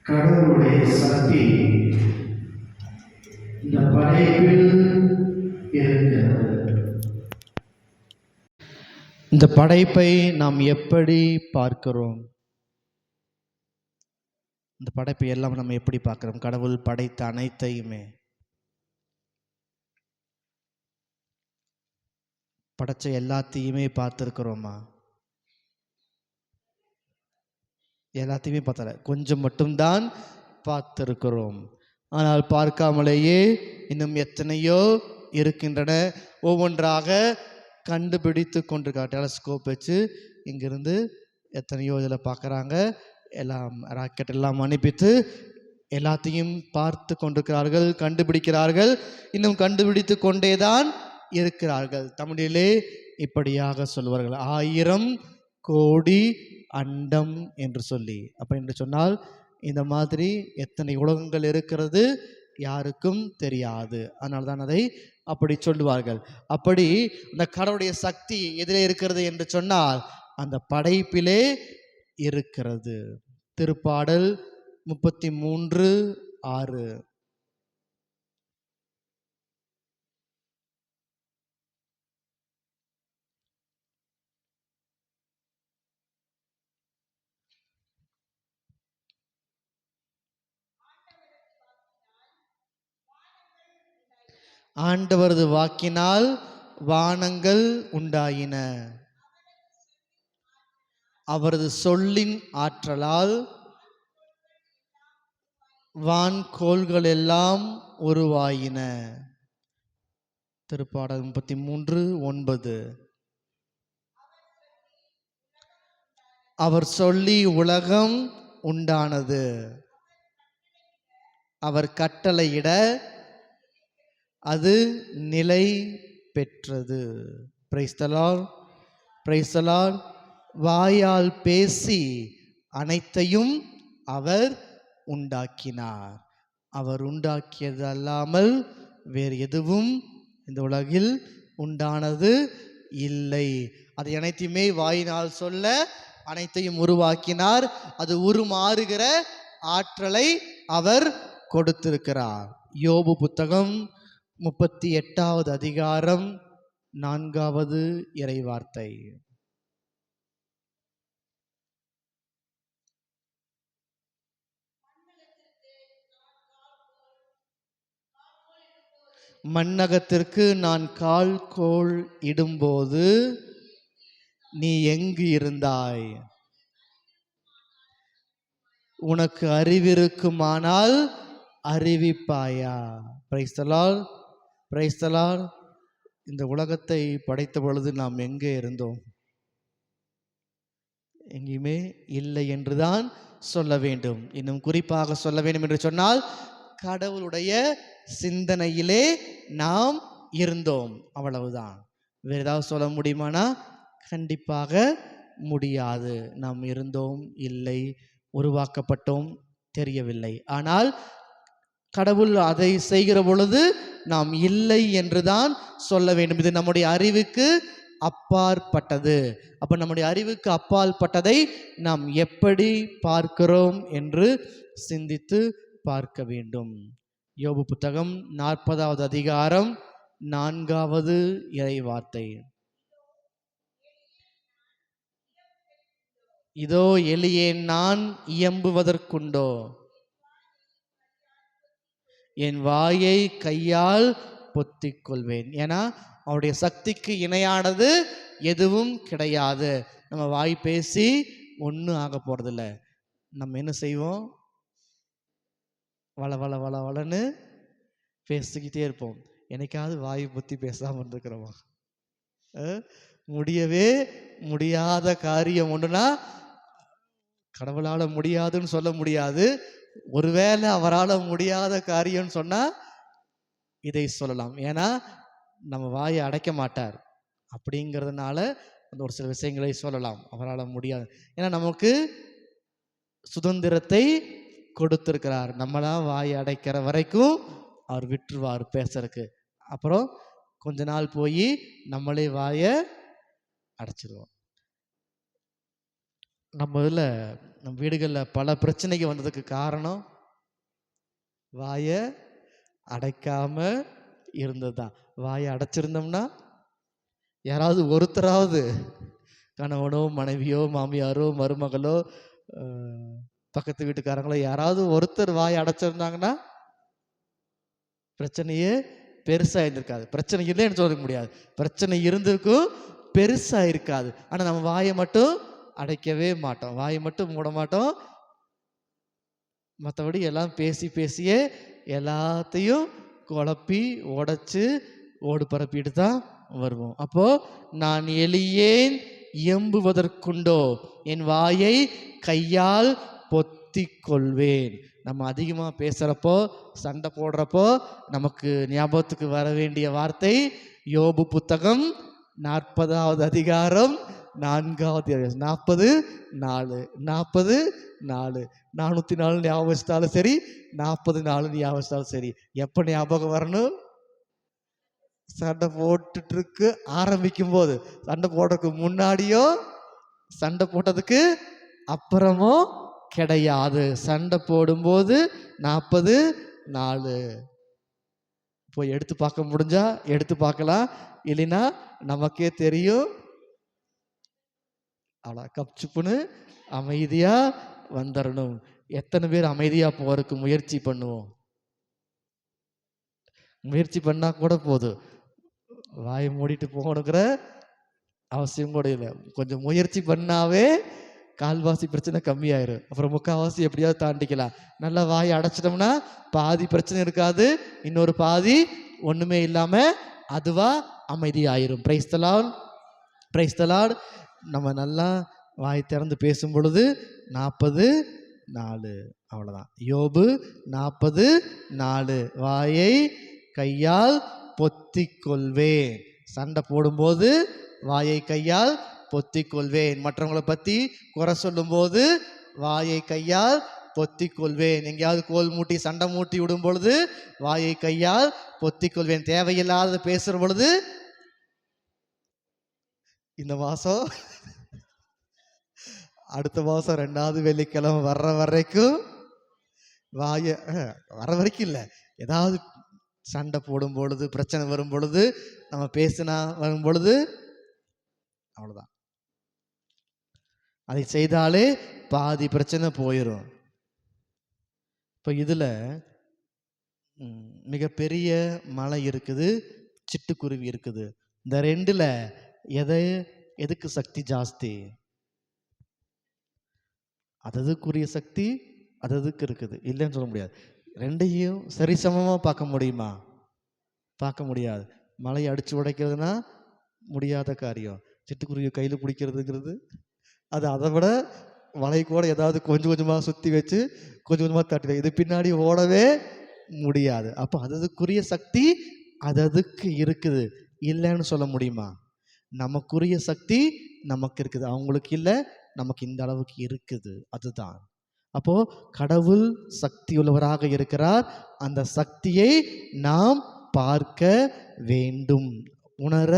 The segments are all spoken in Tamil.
கடவுளுடைய சக்தி இந்த படைப்பில் இருக்கிறது. இந்த படைப்பை நாம் எப்படி பார்க்கிறோம்? இந்த படைப்பை எல்லாம் நம்ம எப்படி பார்க்கிறோம்? கடவுள் படைத்த அனைத்தையுமே, படைச்ச எல்லாத்தையுமே பார்த்துருக்கிறோமா? எல்லாத்தையுமே பார்த்தல, கொஞ்சம் மட்டும்தான் பார்த்திருக்கிறோம். ஆனால் பார்க்காமலேயே இன்னும் எத்தனையோ இருக்கின்றன. ஒவ்வொன்றாக கண்டுபிடித்து கொண்டிருக்காங்க. டெலஸ்கோப் வச்சு இங்கிருந்து எத்தனையோ இதில் பார்க்குறாங்க. எல்லாம் ராக்கெட் எல்லாம் அனுப்பித்து எல்லாத்தையும் பார்த்து கொண்டிருக்கிறார்கள், கண்டுபிடிக்கிறார்கள், இன்னும் கண்டுபிடித்து கொண்டேதான் இருக்கிறார்கள். தமிழிலே இப்படியாக சொல்வார்கள், 1000 கோடி அண்டம் என்று சொல்லி. அப்படி என்று சொன்னால் இந்த மாதிரி எத்தனை உலகங்கள் இருக்கிறது யாருக்கும் தெரியாது. அதனால தான் அதை அப்படி சொல்லுவார்கள். அப்படி இந்த கடவுளுடைய சக்தி எதிலே இருக்கிறது என்று சொன்னால் அந்த படைப்பிலே இருக்கிறது. திருப்பாடல் 33:6. ஆண்டவரது வாக்கினால் வானங்கள் உண்டாயின, அவரது சொல்லின் ஆற்றலால் வான்கோள்கள் எல்லாம் உருவாயின. திருப்பாடல் 33:9. அவர் சொல்லி உலகம் உண்டானது, அவர் கட்டளையிட அது நிலை பெற்றது. Price the Lord, praise the Lord. வாயால் பேசி அனைத்தையும் அவர் உண்டாக்கினார். அவர் உண்டாக்கியது அல்லாமல் வேறு எதுவும் இந்த உலகில் உண்டானது இல்லை. அதை அனைத்தையுமே வாயினால் சொல்ல அனைத்தையும் உருவாக்கினார். அது உருமாறுகிற ஆற்றலை அவர் கொடுத்திருக்கிறார். யோபு புத்தகம் 38வது அதிகாரம் 4வது இறைவார்த்தை. மண்ணகத்திற்கு நான் கால் கோல் இடும்போது நீ எங்கு இருந்தாய்? உனக்கு அறிவிருக்குமானால் அறிவிப்பாயா? Praise the Lord, praise the Lord. இந்த உலகத்தை படைத்த பொழுது நாம் எங்கே இருந்தோம்? எங்கேயுமே இல்லை என்றுதான் சொல்ல வேண்டும். இன்னும் குறிப்பாக சொல்ல வேண்டும் என்று சொன்னால் கடவுளுடைய சிந்தனையிலே நாம் இருந்தோம், அவ்வளவுதான். வேறு ஏதாவது சொல்ல முடியுமானா கண்டிப்பாக முடியாது. நாம் இருந்தோம், இல்லை, உருவாக்கப்பட்டோம், தெரியவில்லை. ஆனால் கடவுள் அதை செய்கிற பொழுது நாம் இல்லை என்றுதான் சொல்ல வேண்டும். இது நம்முடைய அறிவுக்கு அப்பாற்பட்டது. அப்ப நம்முடைய அறிவுக்கு அப்பால் பட்டதை நாம் எப்படி பார்க்கிறோம் என்று சிந்தித்து பார்க்க வேண்டும். யோபு புத்தகம் 40வது அதிகாரம் 4வது இறைவார்த்தை. இதோ எளியேன் நான் இயம்புவதற்குண்டோ, என் வாயை கையால் பொத்திக் கொள்வேன். ஏன்னா அவருடைய சக்திக்கு இணையானது எதுவும் கிடையாது. நம்ம வாய் பேசி ஒன்றும் ஆக போறதில்ல. நம்ம என்ன செய்வோம்? வள வள வள வளன்னு பேசிக்கிட்டே இருப்போம். என்னைக்காவது வாய் பொத்தி பேசாமல் இருந்துக்கிறோமா? முடியவே முடியாத காரியம் ஒன்றுனா கடவுளால் முடியாதுன்னு சொல்ல முடியாது. ஒருவேளை அவரால் முடியாத காரியம்னு சொன்னால் இதை சொல்லலாம். ஏன்னா நம்ம வாயை அடைக்க மாட்டார். அப்படிங்கிறதுனால அந்த ஒரு சில விஷயங்களை சொல்லலாம். அவரால் முடியாது. ஏன்னா நமக்கு சுதந்திரத்தை கொடுத்திருக்கிறார். நம்மளா வாயை அடைக்கிற வரைக்கும் அவர் விட்டுருவார் பேசுறதுக்கு. அப்புறம் கொஞ்ச நாள் போய் நம்மளே வாயை அடைச்சிருவோம். நம்ம இதில் நம் வீடுகளில் பல பிரச்சனைக்கு வந்ததுக்கு காரணம் வாயை அடைக்காம இருந்தது தான். வாயை அடைச்சிருந்தோம்னா யாராவது ஒருத்தராவது, கணவனோ மனைவியோ மாமியாரோ மருமகளோ பக்கத்து வீட்டுக்காரங்களோ யாராவது ஒருத்தர் வாயை அடைச்சிருந்தாங்கன்னா பிரச்சனையே பெருசா இருந்திருக்காது. பிரச்சனை இல்லைன்னு சொல்ல முடியாது, பிரச்சனை இருந்திருக்கும், பெருசா இருக்காது. ஆனா நம்ம வாயை மட்டும் அடைக்கவே மாட்டோம், வாயை மட்டும் மூட மாட்டோம். மற்றபடி எல்லாம் பேசி பேசியே எல்லாத்தையும் குழப்பி உடைச்சு ஓடு பரப்பிட்டு தான் வருவோம். அப்போ நான் எலியேன் எம்புவதற்குண்டோ, என் வாயை கையால் பொத்தி கொள்வேன். நம்ம அதிகமாக பேசுகிறப்போ சண்டை போடுறப்போ நமக்கு ஞாபகத்துக்கு வர வேண்டிய வார்த்தை யோபு புத்தகம் 40வது அதிகாரம் 4வது 40:4 40:4 404 ஞாபகம் வச்சிட்டாலும் சரி, 40:4 ஞாபகம் வச்சிட்டாலும் சரி. எப்போ ஞாபகம் வரணும்? சண்டை போட்டுட்டு இருக்கு ஆரம்பிக்கும் போது, சண்டை போடுறதுக்கு முன்னாடியோ சண்டை போட்டதுக்கு அப்புறமோ கிடையாது. சண்டை போடும்போது 40:4 போய் எடுத்து பார்க்க முடிஞ்சா எடுத்து பார்க்கலாம், இல்லைன்னா நமக்கே தெரியும். அவ்வளோ கப்சுப்புன்னு அமைதியா வந்துடணும். எத்தனை பேர் அமைதியா போறதுக்கு முயற்சி பண்ணுவோம்? முயற்சி பண்ணா கூட போதும், வாயை மூடிட்டு போகணுங்கிற அவசியம் கூட இல்லை. கொஞ்சம் முயற்சி பண்ணாவே கால்வாசி பிரச்சனை கம்மியாயிரும். அப்புறம் முக்கால்வாசி எப்படியாவது தாண்டிக்கலாம். நல்லா வாயை அடைச்சிட்டோம்னா பாதி பிரச்சனை இருக்காது, இன்னொரு பாதி ஒண்ணுமே இல்லாம அதுவா அமைதியாயிரும். Praise the Lord, praise the Lord. நம்ம நல்லா வாய் திறந்து பேசும் பொழுது 40:4 அவ்வளவுதான். யோபு 40:4 வாயை கையால் பொத்தி கொள்வேன். சண்டை போடும்போது வாயை கையால் பொத்தி கொள்வேன். மற்றவங்களை பத்தி குறை சொல்லும் போது வாயை கையால் பொத்தி கொள்வேன். எங்கேயாவது கோல் மூட்டி சண்டை மூட்டி விடும் பொழுது வாயை கையால் பொத்தி கொள்வேன். தேவையில்லாத பேசுற பொழுது இந்த மாசம் அடுத்த மாசம் 2வது வெள்ளிக்கிழமை வர்ற வரைக்கும் வாயை வர வரைக்கும் இல்லை, ஏதாவது சண்டை போடும் பொழுது பிரச்சனை வரும் பொழுது நம்ம பேசினா வரும் பொழுது அவ்வளவுதான், அதை செய்தாலே பாதி பிரச்சனை போயிடும். இப்போ இதுல மிகப்பெரிய மலை இருக்குது, சிட்டுக்குருவி இருக்குது. இந்த ரெண்டுல எதுக்கு சக்தி ஜாஸ்தி? அதுக்குரிய சக்தி அதுக்கு இருக்குது, இல்லைன்னு சொல்ல முடியாது. ரெண்டையும் சரிசமமா பார்க்க முடியுமா? பார்க்க முடியாது. மலையை அடிச்சு உடைக்கிறதுனா முடியாத காரியம். சிட்டுக்குருவியை கையில் பிடிக்கிறதுங்கிறது அது அதை விட மலை கூட ஏதாவது கொஞ்சம் கொஞ்சமாக சுற்றி வச்சு கொஞ்சம் கொஞ்சமாக தட்டி, இது பின்னாடி ஓடவே முடியாது. அப்போ அதுக்குரிய சக்தி அதுக்கு இருக்குது, இல்லைன்னு சொல்ல முடியுமா? நமக்குரிய சக்தி நமக்கு இருக்குது, அவங்களுக்கு இல்லை, நமக்கு இந்த அளவுக்கு இருக்குது. அதுதான். அப்போ கடவுள் சக்தி உள்ளவராக இருக்கிறார். அந்த சக்தியை நாம் பார்க்க வேண்டும், உணர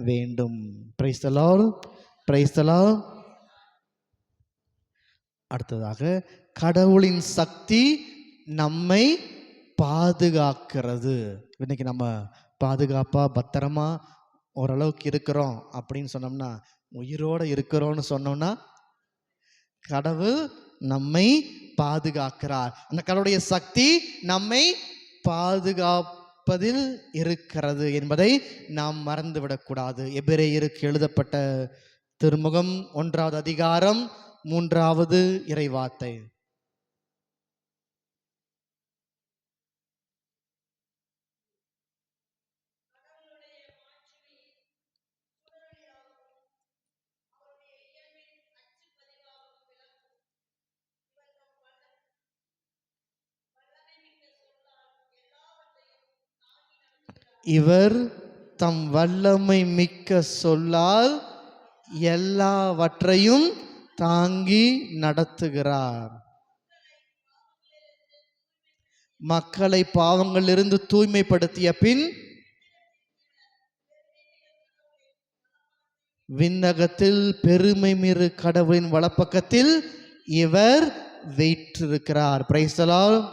வேண்டும். Price the Lord, praise the Lord. அடுத்ததாக கடவுளின் சக்தி நம்மை பாதுகாக்கிறது. இன்னைக்கு நம்ம பாதுகாப்பா பத்திரமா ஓரளவுக்கு இருக்கிறோம் அப்படின்னு சொன்னோம்னா, உயிரோட இருக்கிறோம்னு சொன்னோம்னா கடவுள் நம்மை பாதுகாக்கிறார். அந்த கடவுளுடைய சக்தி நம்மை பாதுகாப்பதில் இருக்கிறது என்பதை நாம் மறந்துவிடக்கூடாது. எபிரேயருக்கு எழுதப்பட்ட திருமுகம் 1வது அதிகாரம் 3வது இறைவார்த்தை. இவர் தம் வல்லமை மிக்க சொல்லால் எல்லாவற்றையும் தாங்கி நடத்துகிறார். மக்களை பாவங்களிலிருந்து தூய்மைப்படுத்திய பின் விண்ணகத்தில் பெருமை மிகு கடவுளின் வலப்பக்கத்தில் இவர் வீற்றிருக்கிறார். Praise the Lord,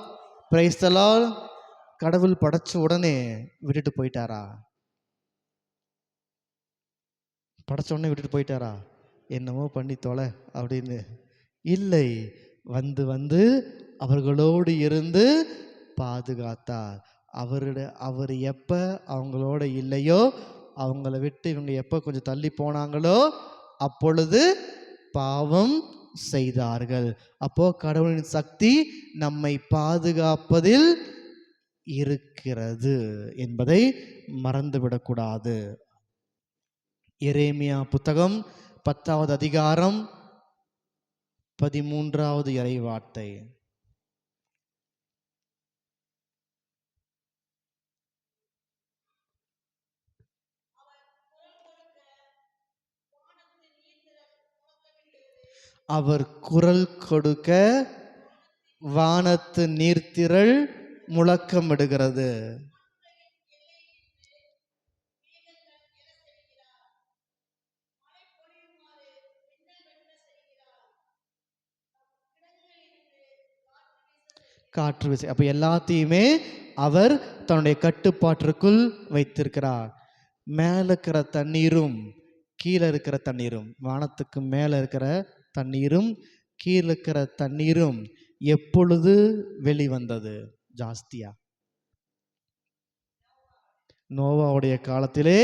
praise the Lord. கடவுள் படைச்ச உடனே விட்டுட்டு போயிட்டாரா? படைச்ச உடனே விட்டுட்டு போயிட்டாரா? என்னமோ பண்ணி தொலை அப்படின்னு இல்லை. வந்து வந்து அவர்களோடு இருந்து பாதுகாத்தார். அவர் எப்ப அவங்களோட இல்லையோ, அவங்கள விட்டு இவங்க எப்ப கொஞ்சம் தள்ளி போனாங்களோ அப்பொழுது பாவம் செய்தார்கள். அப்போ கடவுளின் சக்தி நம்மை பாதுகாப்பதில் இருக்கிறது என்பதை மறந்துவிடக்கூடாது. எரேமியா புத்தகம் 10வது அதிகாரம் 13வது இறை வார்த்தை. அவர் குரல் கொடுக்க வானத்து நீர்த்திரள் முழக்கமிடுகிறது. காற்று விசை. அப்ப எல்லாத்தையுமே அவர் தன்னுடைய கட்டுப்பாட்டிற்குள் வைத்திருக்கிறார். மேல இருக்கிற தண்ணீரும் கீழே இருக்கிற தண்ணீரும், வானத்துக்கு மேல இருக்கிற தண்ணீரும் கீழே இருக்கிற தண்ணீரும் எப்பொழுது வெளிவந்தது? ஜாஸ்தியா நோவாவுடைய காலத்திலே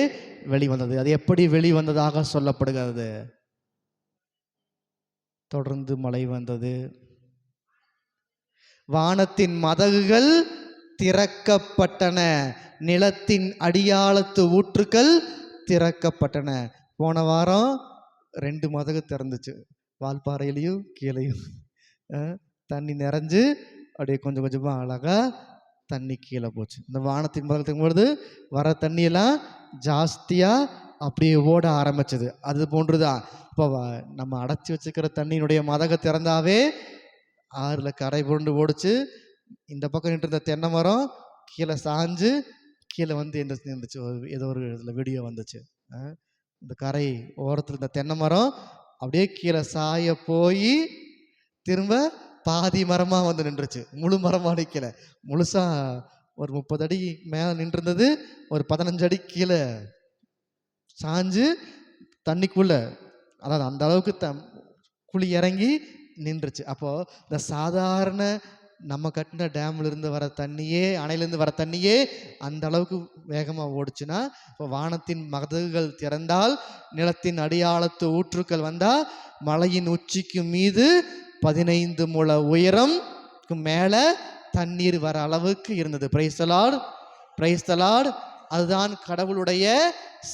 வெளிவந்தது. அது எப்படி வெளிவந்ததாக சொல்லப்படுகிறது? தொடர்ந்து மழை வந்தது, வானத்தின் மதகுகள் திறக்கப்பட்டன, நிலத்தின் அடியாளத்து ஊற்றுக்கள் திறக்கப்பட்டன. போன வாரம் 2 மதகு திறந்துச்சு, வால்பாறையிலையும் கீழையும். தண்ணி நிறைஞ்சு அப்படியே கொஞ்சம் கொஞ்சமா அழகா தண்ணி கீழே போச்சு. இந்த வானத்தின் மதகு பொழுது வர தண்ணியெல்லாம் ஜாஸ்தியா அப்படியே ஓட ஆரம்பிச்சது. அது போன்றுதான் இப்போ நம்ம அடைச்சி வச்சுக்கிற தண்ணியினுடைய மதக திறந்தாவே ஆறுல கரை புரண்டு ஓடிச்சு. இந்த பக்கம் நின்று இருந்த தென்னை மரம் கீழே சாஞ்சு கீழே வந்து இருந்துச்சு. ஏதோ ஒரு இதுல வீடியோ வந்துச்சு. இந்த கரை ஓரத்தில் இருந்த தென்னை மரம் அப்படியே கீழே சாய போய் திரும்ப பாதி மரமா வந்து நின்றுச்சு. முழு மரமா நிக்கல, முழுசா ஒரு 30 அடி மேல நின்று இருந்தது, ஒரு 15 அடி கீழே சாஞ்சு தண்ணிக்குள்ள, அதாவது அந்த அளவுக்கு குழி இறங்கி நின்றுச்சு. அப்போ இந்த சாதாரண நம்ம கட்டின டேம்ல இருந்து வர தண்ணியே, அணையிலிருந்து வர தண்ணியே அந்த அளவுக்கு வேகமா ஓடுச்சுன்னா, இப்போ வானத்தின் மதகுகள் திறந்தால், நிலத்தின் அடியாளத்து ஊற்றுக்கள் வந்தா, மலையின் உச்சிக்கு மீது 15 முழ உயரம் மேல தண்ணீர் வர அளவுக்கு இருந்தது. Price the Lord, praise the Lord. அதுதான் கடவுளுடைய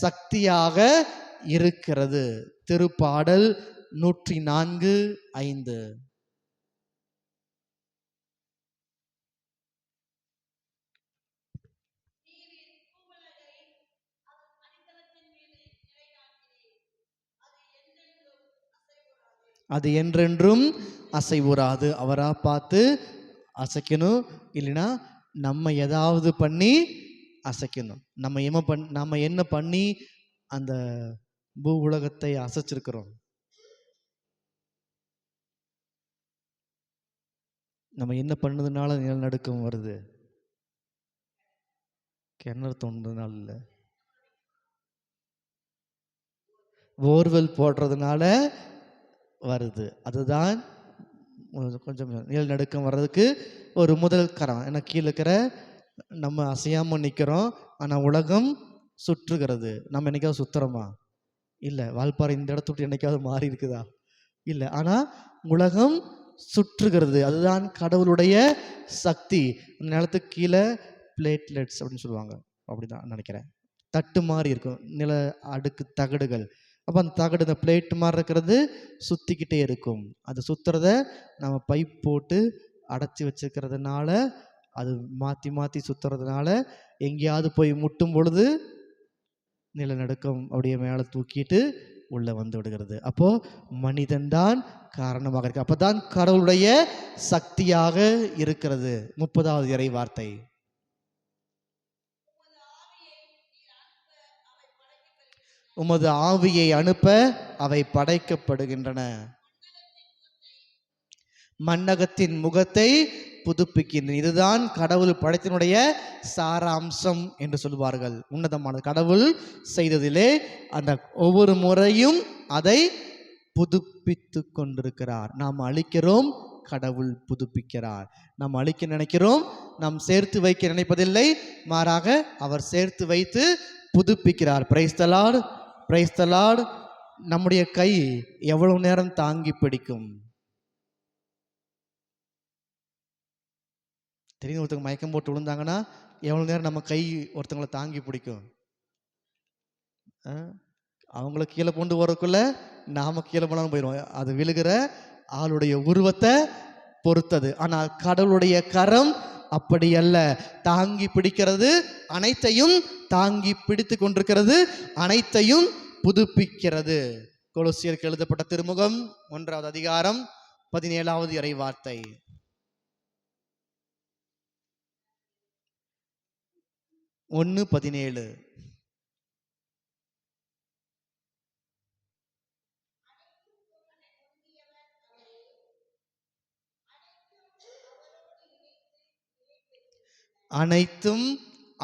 சக்தியாக இருக்கிறது. திருப்பாடல் 104:5. அது என்றென்றும் அசைவுறாது. அவரா பார்த்து அசைக்கணும், இல்லைன்னா நம்ம ஏதாவது பண்ணி அசைக்கணும். நம்ம என்ன பண்ணி அந்த பூ உலகத்தை அசைச்சிருக்கிறோம்? நம்ம என்ன பண்ணதுனால நிலநடுக்கம் வருது? கிணறு தோன்றதுனால இல்லை, போர்வெல் போடுறதுனால வருது. அதுதான் கொஞ்சம் நிலநடுக்கம் வர்றதுக்கு ஒரு முதல் காரணம். ஏன்னா கீழே இருக்கிற நம்ம அசையாம நிற்கிறோம், ஆனால் உலகம் சுற்றுகிறது. நம்ம என்னைக்காவது சுத்துறோமா? இல்லை. வால்பாறை இந்த இடத்த விட்டு என்னைக்காவது மாறி இருக்குதா? இல்லை. ஆனால் உலகம் சுற்றுகிறது. அதுதான் கடவுளுடைய சக்தி. நிலத்துக்கு கீழே பிளேட்லெட்ஸ் அப்படின்னு சொல்லுவாங்க, அப்படிதான் நினைக்கிறேன், தட்டு மாதிரி இருக்கும், நில அடுக்கு தகடுகள். அப்போ அந்த தகடு, இந்த பிளேட் மாதிரி இருக்கிறது சுற்றிக்கிட்டே இருக்கும். அது சுற்றுறத நம்ம பைப் போட்டு அடைச்சி வச்சுக்கிறதுனால, அது மாற்றி மாற்றி சுற்றுறதுனால எங்கேயாவது போய் முட்டும் பொழுது நிலநடுக்கம் அப்படியே மேலே தூக்கிட்டு உள்ளே வந்து விடுகிறது. அப்போ மனிதன்தான் காரணமாக இருக்கு. அப்போதான் கடவுளுடைய சக்தியாக இருக்கிறது. 30வது இறை வார்த்தை. உமது ஆவியை அனுப்ப அவை படைக்கப்படுகின்றன. மண்ணகத்தின் முகத்தை புதுப்பிக்கின்றேன். இதுதான் கடவுள் படைத்தினுடைய சாராம்சம் என்று சொல்வார்கள். உன்னதமான கடவுள் செய்ததிலே அந்த ஒவ்வொரு முறையும் அதை புதுப்பித்து கொண்டிருக்கிறார். நாம் அழிக்கிறோம், கடவுள் புதுப்பிக்கிறார். நாம் அழிக்க நினைக்கிறோம், நாம் சேர்த்து வைக்க நினைப்பதில்லை, மாறாக அவர் சேர்த்து வைத்து புதுப்பிக்கிறார். Praise the Lord, praise the Lord. நம்முடைய கை எவ்வளவு நேரம் தாங்கி பிடிக்கும்? திடீர்னு ஒருத்தவங்க மயக்கம் போட்டு விழுந்தாங்கன்னா எவ்வளவு நேரம் நம்ம கை ஒருத்தவங்களை தாங்கி பிடிக்கும்? அவங்கள கீழே கொண்டு வரக்குள்ள நாம கீழே போனாலும் போயிடுவோம். அது விழுகிற ஆளுடைய உருவத்தை பொறுத்தது. ஆனால் கடவுளுடைய கரம் அப்படி அல்ல. தாங்கி பிடிக்கிறது, அனைத்தையும் தாங்கி பிடித்து கொண்டிருக்கிறது, அனைத்தையும் புதுப்பிக்கிறது. கொலோசியருக்கு எழுதப்பட்ட திருமுகம் 1வது அதிகாரம் 17வது இறை வார்த்தை. 1:17. அனைத்தும்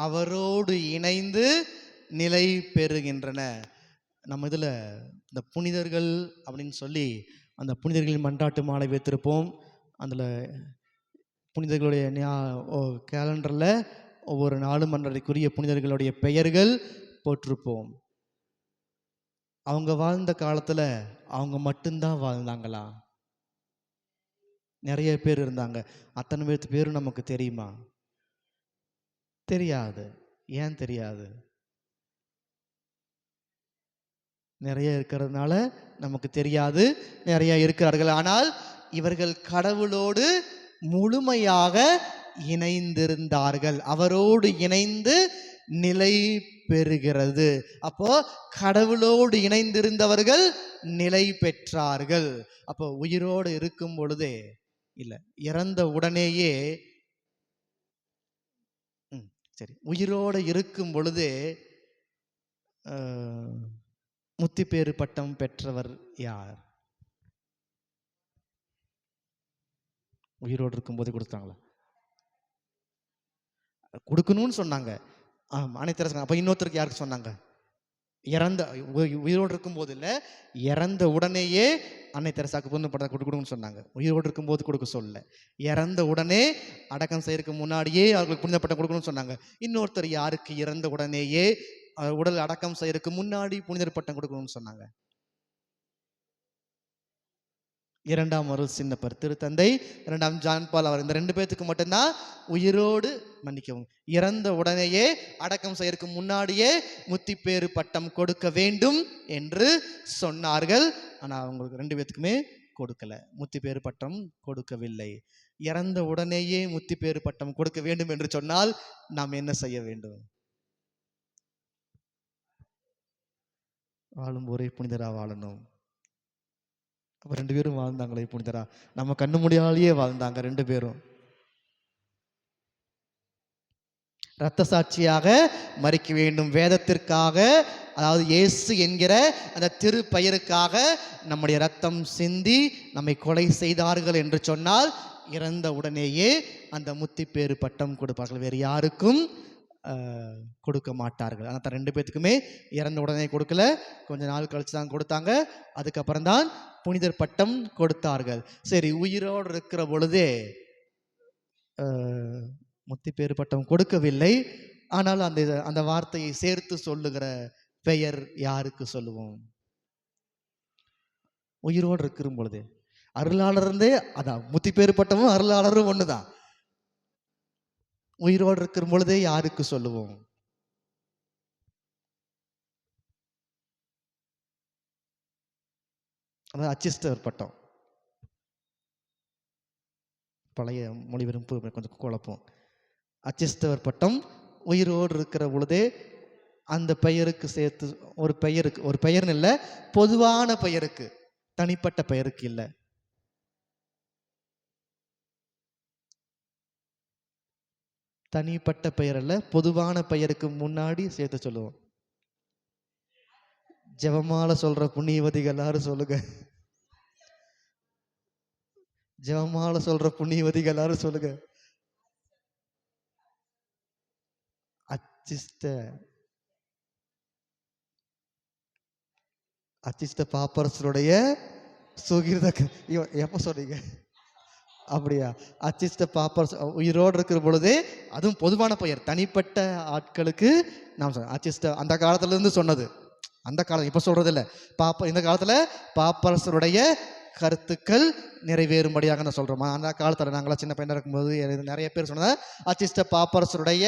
அவரோடு இணைந்து நிலை பெறுகின்றன. நம்ம இதில் இந்த புனிதர்கள் அப்படின்னு சொல்லி அந்த புனிதர்களின் மன்றாட்டு மாலை வைத்திருப்போம். அதில் புனிதர்களுடைய கேலண்டரில் ஒவ்வொரு நாளும் அன்றைக்குரிய புனிதர்களுடைய பெயர்கள் போட்டிருப்போம். அவங்க வாழ்ந்த காலத்தில் அவங்க மட்டும்தான் வாழ்ந்தாங்களா? நிறைய பேர் இருந்தாங்க. அத்தனை பேரும் நமக்கு தெரியுமா? தெரியாது. ஏன் தெரியாது? நிறைய இருக்கிறதுனால நமக்கு தெரியாது. நிறைய இருக்கிறார்கள். ஆனால் இவர்கள் கடவுளோடு முழுமையாக இணைந்திருந்தார்கள். அவரோடு இணைந்து நிலை பெறுகிறது. அப்போ கடவுளோடு இணைந்திருந்தவர்கள் நிலை பெற்றார்கள். அப்போ உயிரோடு இருக்கும் பொழுதே இல்ல, இறந்த உடனேயே, சரி, உயிரோடு இருக்கும் பொழுதே முத்திப்பேறு பட்டம் பெற்றவர் யார்? உயிரோடு இருக்கும் போது கொடுத்தாங்களா? கொடுக்கணும்னு சொன்னாங்க. அனைத்து. அப்ப இன்னொருத்தருக்கு யாருக்கு சொன்னாங்க? இறந்த உயிரோடு இருக்கும் போது இல்ல, இறந்த உடனேயே அன்னை தெரசாக்கு புனித பட்டம் கொடுக்கணும்னு சொன்னாங்க. உயிரோடு இருக்கும் போது கொடுக்க சொல்லல. இறந்த உடனே அடக்கம் செய்யறதுக்கு முன்னாடியே அவர்களுக்கு புனித பட்டம் கொடுக்கணும்னு சொன்னாங்க. இன்னொருத்தர் யாருக்கு இறந்த உடனேயே உடல் அடக்கம் செய்யறதுக்கு முன்னாடி புனிதர் பட்டம் கொடுக்கணும்னு சொன்னாங்க? 2ஆம் அருள் சின்னப்பர் திருத்தந்தை 2ஆம் ஜான் பால் அவர். இந்த 2 பேத்துக்கு மட்டும்தான் உயிரோடு, மன்னிக்கவும், இறந்த உடனேயே அடக்கம் செய்யறதுக்கு முன்னாடியே முத்திப்பேறு பட்டம் கொடுக்க வேண்டும் என்று சொன்னார்கள். ஆனா அவங்களுக்கு 2 பேத்துக்குமே கொடுக்கல, முத்திப்பேறு பட்டம் கொடுக்கவில்லை. இறந்த உடனேயே முத்திப்பேறு பட்டம் கொடுக்க வேண்டும் என்று சொன்னால் நாம் என்ன செய்ய வேண்டும்? வாழும் ஒரே புனிதரா வாழணும். அப்ப 2 பேரும் வாழ்ந்தாங்களே புனிதரா, நம்ம கண்ணு முடியாலேயே வாழ்ந்தாங்க 2 பேரும். இரத்த சாட்சியாக மரிக்க வேண்டும். வேதத்திற்காக, அதாவது இயேசு என்கிற அந்த திருப்பெயருக்காக நம்முடைய ரத்தம் சிந்தி நம்மை கொலை செய்தார்கள் என்று சொன்னால் இறந்த உடனேயே அந்த முத்திப்பேறு பட்டம் கொடுப்பார்கள். வேறு யாருக்கும் கொடுக்க மாட்டார்கள். ஆனால் 2 பேத்துக்குமே இறந்த உடனே கொடுக்கல, கொஞ்ச நாள் கழிச்சு தான் கொடுத்தாங்க. அதுக்கப்புறம் தான் புனிதர் பட்டம் கொடுத்தார்கள். சரி, உயிரோடு இருக்கிற பொழுதே முத்திப்பேறு பட்டம் கொடுக்கவில்லை. ஆனால் அந்த வார்த்தையை சேர்த்து சொல்லுகிற பெயர் யாருக்கு சொல்லுவோம்? உயிரோடு இருக்கிற பொழுதே அருளாளர் இருந்தே, அதான் முத்திப்பேறு பட்டமும் அருளாளரும் ஒண்ணுதான். உயிரோடு இருக்கிற பொழுதே யாருக்கு சொல்லுவோம்? அதாவது அச்சிஸ்டர் பட்டம். பழைய மொழிபெயர்ப்பு கொஞ்சம் குழப்பம். அச்சிஸ்டவர் பட்டம் உயிரோடு இருக்கிற பொழுதே அந்த பெயருக்கு சேர்த்து ஒரு பெயருக்கு, ஒரு பெயர்னு இல்லை, பொதுவான பெயருக்கு, தனிப்பட்ட பெயருக்கு இல்லை. தனிப்பட்ட பெயர் அல்ல, பொதுவான பெயருக்கு முன்னாடி சேர்த்து சொல்லுவோம். ஜெபமால சொல்ற புண்ணியவதிகள் எல்லாரும் சொல்லுங்க. ஜெபமால சொல்ற புண்ணியவதிகள் எல்லாரும் சொல்லுங்க. அச்சிஷ்ட அச்சிஷ்ட பாப்பரசருடைய சுகிர்த எப்ப சொன்னீங்க? அப்படியா? அச்சிஷ்ட பாப்பரஸ் உயிரோடு இருக்கிற பொழுதே, அதுவும் பொதுவான பெயர், தனிப்பட்ட ஆட்களுக்கு நாம் அச்சிஷ்ட அந்த காலத்துல இருந்து சொன்னது. அந்த காலம் இப்ப சொல்றது இல்ல. இந்த காலத்துல பாப்பரசருடைய கருத்துக்கள் நிறைவேறும்படியாக நான் சொல்றோமா? அந்த காலத்துல நாங்களாம் சின்ன பையனா இருக்கும்போது நிறைய பேர் சொன்னதா அச்சிஷ்ட பாப்பரசருடைய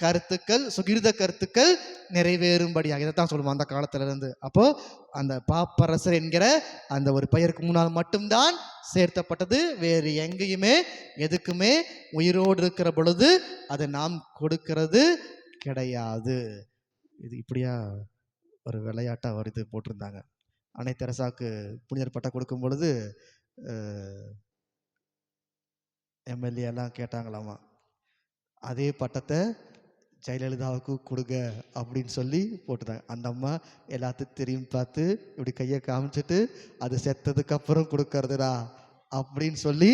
கருத்துக்கள், சுகிர்த கருத்துக்கள் நிறைவேறும்படியாக இதைத்தான் சொல்லுவோம் அந்த காலத்துல இருந்து. அப்போ அந்த பாப்பரசர் என்கிற அந்த ஒரு பெயருக்கு முன்னால் மட்டும்தான் சேர்த்தப்பட்டது. வேறு எங்கேயுமே எதுக்குமே உயிரோடு இருக்கிற பொழுது அதை நாம் கொடுக்கிறது கிடையாது. இது இப்படியா ஒரு விளையாட்டா ஒரு இது போட்டிருந்தாங்க. அன்னை தெரசாவுக்கு புனிதர் பட்டம் கொடுக்கும் பொழுது எம்எல்ஏ எல்லாம் கேட்டாங்களாமா, அதே பட்டத்தை ஜெயலலிதாவுக்கு கொடுங்க அப்படின்னு சொல்லி போட்டுட்டாங்க. அந்த அம்மா எல்லாத்துக்கும் திரும்பி பார்த்து இப்படி கையை காமிச்சிட்டு, அது செத்ததுக்கு அப்புறம் கொடுக்கறதுடா அப்படின்னு சொல்லி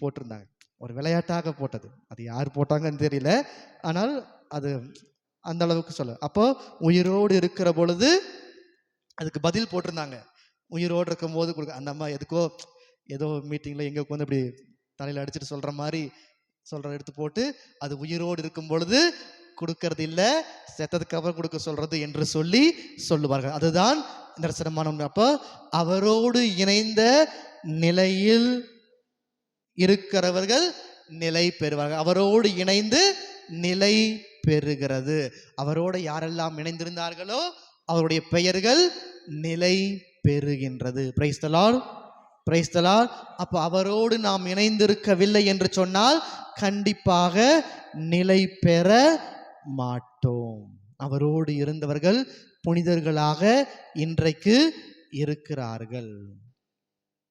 போட்டிருந்தாங்க. ஒரு விளையாட்டாக போட்டது. அது யார் போட்டாங்கன்னு தெரியல, ஆனால் அது அந்த அளவுக்கு சொல்ல. அப்போ உயிரோடு இருக்கிற பொழுது அதுக்கு பதில் போட்டிருந்தாங்க. உயிரோடு இருக்கும் போது கொடுக்க. அந்த அம்மா எதுக்கோ ஏதோ மீட்டிங்ல எங்க உட்காந்து அப்படி தலையில அடிச்சுட்டு சொல்ற மாதிரி சொல்ற எடுத்து போட்டு, அது உயிரோடு இருக்கும் பொழுது கொடுக்கறது இல்லை, செத்ததுக்கு அப்புறம் கொடுக்க சொல்றது என்று சொல்லி சொல்லுவார்கள். அதுதான் நிதர்சனமான உண்மை. அப்போ அவரோடு இணைந்த நிலையில் இருக்கிறவர்கள் நிலை பெறுவார்கள். அவரோடு இணைந்து நிலை பெறுகிறது. அவரோடு யாரெல்லாம் இணைந்திருந்தார்களோ அவருடைய பெயர்கள் நிலை பெறுகின்றது. Price the Lord, praise the Lord. அப்ப அவரோடு நாம் இணைந்திருக்கவில்லை என்று சொன்னால் கண்டிப்பாக நிலை பெற மாட்டோம். அவரோடு இருந்தவர்கள் புனிதர்களாக இன்றைக்கு இருக்கிறார்கள்.